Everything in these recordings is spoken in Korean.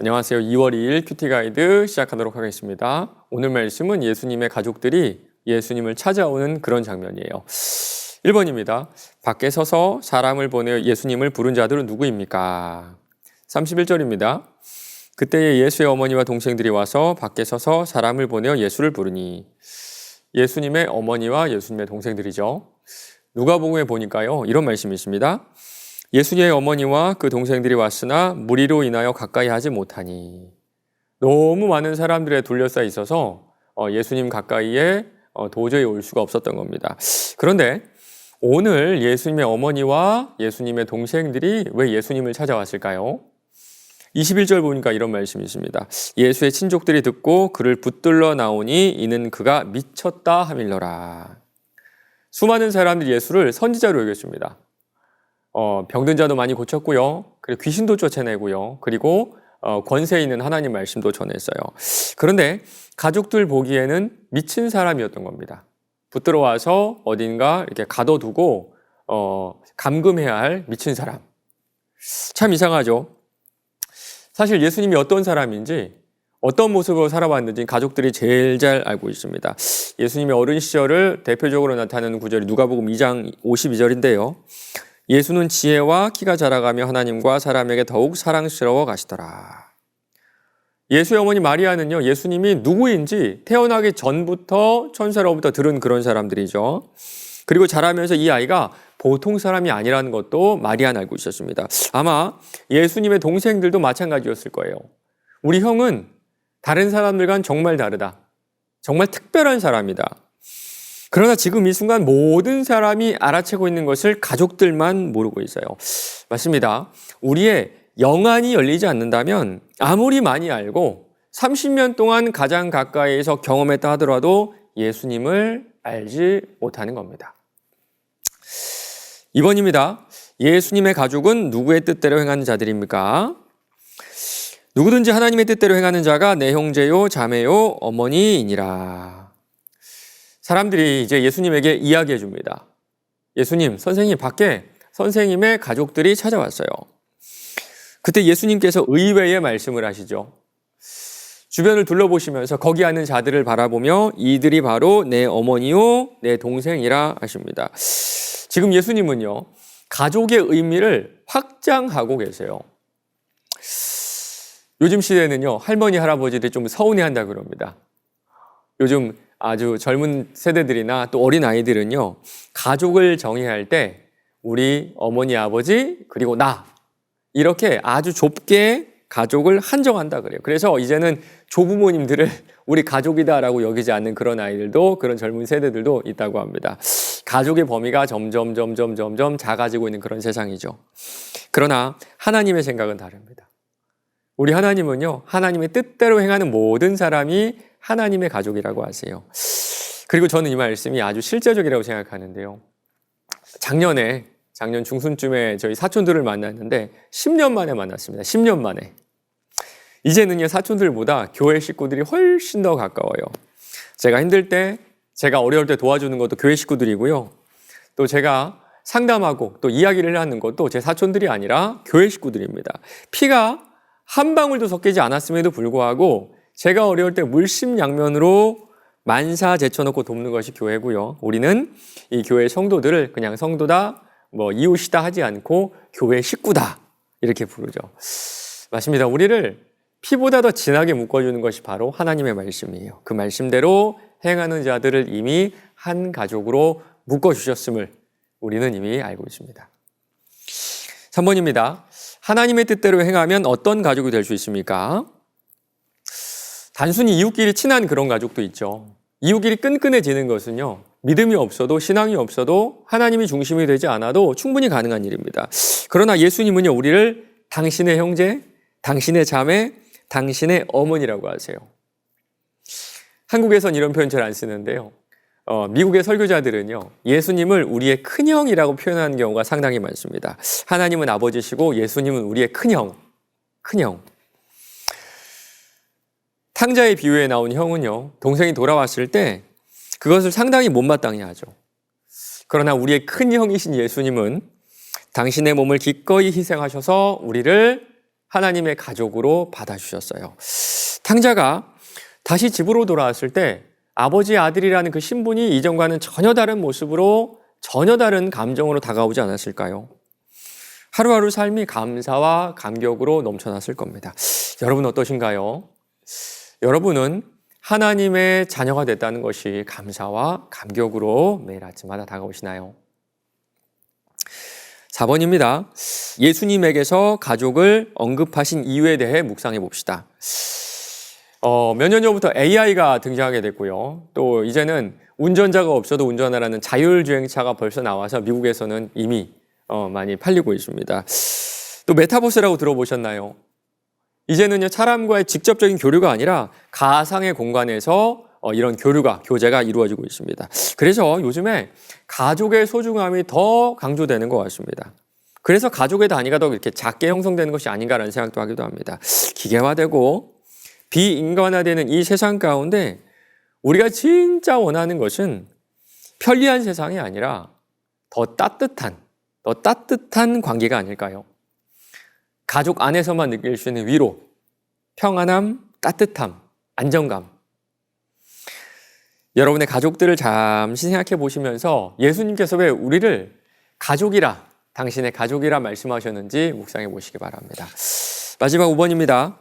안녕하세요. 2월 2일 큐티 가이드 시작하도록 하겠습니다. 오늘 말씀은 예수님의 가족들이 예수님을 찾아오는 그런 장면이에요. 1번입니다. 밖에 서서 사람을 보내어 예수님을 부른 자들은 누구입니까? 31절입니다. 그때에 예수의 어머니와 동생들이 와서 밖에 서서 사람을 보내어 예수를 부르니. 예수님의 어머니와 예수님의 동생들이죠. 누가복음에 보니까요, 이런 말씀이 있습니다. 예수님의 어머니와 그 동생들이 왔으나 무리로 인하여 가까이 하지 못하니. 너무 많은 사람들에 둘러싸여 있어서 예수님 가까이에 도저히 올 수가 없었던 겁니다. 그런데 오늘 예수님의 어머니와 예수님의 동생들이 왜 예수님을 찾아왔을까요? 21절 보니까 이런 말씀이 있습니다. 예수의 친족들이 듣고 그를 붙들러 나오니 이는 그가 미쳤다 하밀러라. 수많은 사람들이 예수를 선지자로 여겼습니다. 병든 자도 많이 고쳤고요. 그리고 귀신도 쫓아내고요. 그리고 권세 있는 하나님 말씀도 전했어요. 그런데 가족들 보기에는 미친 사람이었던 겁니다. 붙들어 와서 어딘가 이렇게 가둬두고 감금해야 할 미친 사람. 참 이상하죠. 사실 예수님이 어떤 사람인지 어떤 모습으로 살아왔는지 가족들이 제일 잘 알고 있습니다. 예수님의 어린 시절을 대표적으로 나타내는 구절이 누가복음 2장 52절인데요. 예수는 지혜와 키가 자라가며 하나님과 사람에게 더욱 사랑스러워 가시더라. 예수의 어머니 마리아는요, 예수님이 누구인지 태어나기 전부터 천사로부터 들은 그런 사람들이죠. 그리고 자라면서 이 아이가 보통 사람이 아니라는 것도 마리아는 알고 있었습니다. 아마 예수님의 동생들도 마찬가지였을 거예요. 우리 형은 다른 사람들과는 정말 다르다. 정말 특별한 사람이다. 그러나 지금 이 순간 모든 사람이 알아채고 있는 것을 가족들만 모르고 있어요. 맞습니다. 우리의 영안이 열리지 않는다면 아무리 많이 알고 30년 동안 가장 가까이에서 경험했다 하더라도 예수님을 알지 못하는 겁니다. 2번입니다. 예수님의 가족은 누구의 뜻대로 행하는 자들입니까? 누구든지 하나님의 뜻대로 행하는 자가 내 형제요, 자매요, 어머니이니라. 사람들이 이제 예수님에게 이야기해 줍니다. 예수님, 선생님, 밖에 선생님의 가족들이 찾아왔어요. 그때 예수님께서 의외의 말씀을 하시죠. 주변을 둘러보시면서 거기 앉는 자들을 바라보며 이들이 바로 내 어머니요, 내 동생이라 하십니다. 지금 예수님은요, 가족의 의미를 확장하고 계세요. 요즘 시대는요, 할머니, 할아버지들이 좀 서운해한다 그럽니다. 요즘 아주 젊은 세대들이나 또 어린 아이들은요, 가족을 정의할 때 우리 어머니, 아버지, 그리고 나 이렇게 아주 좁게 가족을 한정한다 그래요. 그래서 이제는 조부모님들을 우리 가족이다라고 여기지 않는 그런 아이들도, 그런 젊은 세대들도 있다고 합니다. 가족의 범위가 점점 작아지고 있는 그런 세상이죠. 그러나 하나님의 생각은 다릅니다. 우리 하나님은요, 하나님의 뜻대로 행하는 모든 사람이 하나님의 가족이라고 하세요. 그리고 저는 이 말씀이 아주 실제적이라고 생각하는데요. 작년 중순쯤에 저희 사촌들을 만났는데 10년 만에 만났습니다. 10년 만에. 이제는요, 사촌들보다 교회 식구들이 훨씬 더 가까워요. 제가 힘들 때, 제가 어려울 때 도와주는 것도 교회 식구들이고요. 또 제가 상담하고 또 이야기를 하는 것도 제 사촌들이 아니라 교회 식구들입니다. 피가 한 방울도 섞이지 않았음에도 불구하고 제가 어려울 때 물심양면으로 만사 제쳐놓고 돕는 것이 교회고요. 우리는 이 교회 성도들을 그냥 성도다, 이웃이다 하지 않고 교회 식구다 이렇게 부르죠. 맞습니다. 우리를 피보다 더 진하게 묶어주는 것이 바로 하나님의 말씀이에요. 그 말씀대로 행하는 자들을 이미 한 가족으로 묶어주셨음을 우리는 이미 알고 있습니다. 3번입니다. 하나님의 뜻대로 행하면 어떤 가족이 될 수 있습니까? 단순히 이웃끼리 친한 그런 가족도 있죠. 이웃끼리 끈끈해지는 것은요, 믿음이 없어도 신앙이 없어도 하나님이 중심이 되지 않아도 충분히 가능한 일입니다. 그러나 예수님은요, 우리를 당신의 형제, 당신의 자매, 당신의 어머니라고 하세요. 한국에선 이런 표현 잘 안 쓰는데요. 미국의 설교자들은요, 예수님을 우리의 큰형이라고 표현하는 경우가 상당히 많습니다. 하나님은 아버지시고 예수님은 우리의 큰형. 탕자의 비유에 나온 형은요, 동생이 돌아왔을 때 그것을 상당히 못마땅해 하죠. 그러나 우리의 큰 형이신 예수님은 당신의 몸을 기꺼이 희생하셔서 우리를 하나님의 가족으로 받아주셨어요. 탕자가 다시 집으로 돌아왔을 때 아버지의 아들이라는 그 신분이 이전과는 전혀 다른 모습으로, 전혀 다른 감정으로 다가오지 않았을까요? 하루하루 삶이 감사와 감격으로 넘쳐났을 겁니다. 여러분 어떠신가요? 여러분은 하나님의 자녀가 됐다는 것이 감사와 감격으로 매일 아침마다 다가오시나요? 4번입니다. 예수님에게서 가족을 언급하신 이유에 대해 묵상해 봅시다. 몇 년 전부터 AI가 등장하게 됐고요. 또 이제는 운전자가 없어도 운전하라는 자율주행차가 벌써 나와서 미국에서는 이미 많이 팔리고 있습니다. 또 메타버스라고 들어보셨나요? 이제는요, 사람과의 직접적인 교류가 아니라 가상의 공간에서 이런 교제가 이루어지고 있습니다. 그래서 요즘에 가족의 소중함이 더 강조되는 것 같습니다. 그래서 가족의 단위가 더 이렇게 작게 형성되는 것이 아닌가라는 생각도 하기도 합니다. 기계화되고 비인간화되는 이 세상 가운데 우리가 진짜 원하는 것은 편리한 세상이 아니라 더 따뜻한 관계가 아닐까요? 가족 안에서만 느낄 수 있는 위로, 평안함, 따뜻함, 안정감. 여러분의 가족들을 잠시 생각해 보시면서 예수님께서 왜 우리를 가족이라, 당신의 가족이라 말씀하셨는지 묵상해 보시기 바랍니다. 마지막 5번입니다.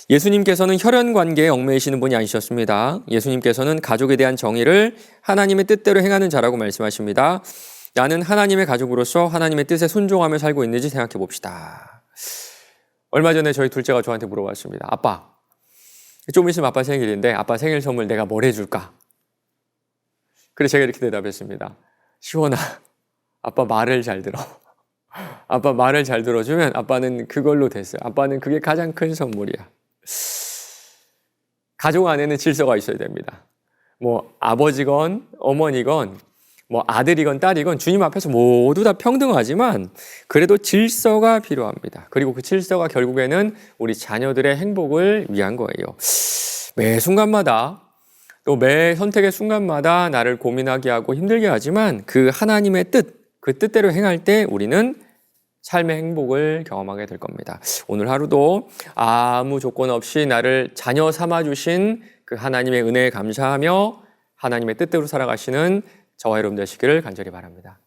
예수님께서는 혈연 관계에 얽매이시는 분이 아니셨습니다. 예수님께서는 가족에 대한 정의를 하나님의 뜻대로 행하는 자라고 말씀하십니다. 나는 하나님의 가족으로서 하나님의 뜻에 순종하며 살고 있는지 생각해 봅시다. 얼마 전에 저희 둘째가 저한테 물어봤습니다. 아빠, 좀 있으면 아빠 생일인데 아빠 생일 선물 내가 뭘 해줄까? 그래서 제가 이렇게 대답했습니다. 시원아, 아빠 말을 잘 들어. 아빠 말을 잘 들어주면 아빠는 그걸로 됐어요. 아빠는 그게 가장 큰 선물이야. 가족 안에는 질서가 있어야 됩니다. 뭐 아버지건 어머니건 뭐 아들이건 딸이건 주님 앞에서 모두 다 평등하지만 그래도 질서가 필요합니다. 그리고 그 질서가 결국에는 우리 자녀들의 행복을 위한 거예요. 매 순간마다 또 매 선택의 순간마다 나를 고민하게 하고 힘들게 하지만 그 하나님의 뜻, 그 뜻대로 행할 때 우리는 삶의 행복을 경험하게 될 겁니다. 오늘 하루도 아무 조건 없이 나를 자녀 삼아주신 그 하나님의 은혜에 감사하며 하나님의 뜻대로 살아가시는 저와 여러분 되시기를 간절히 바랍니다.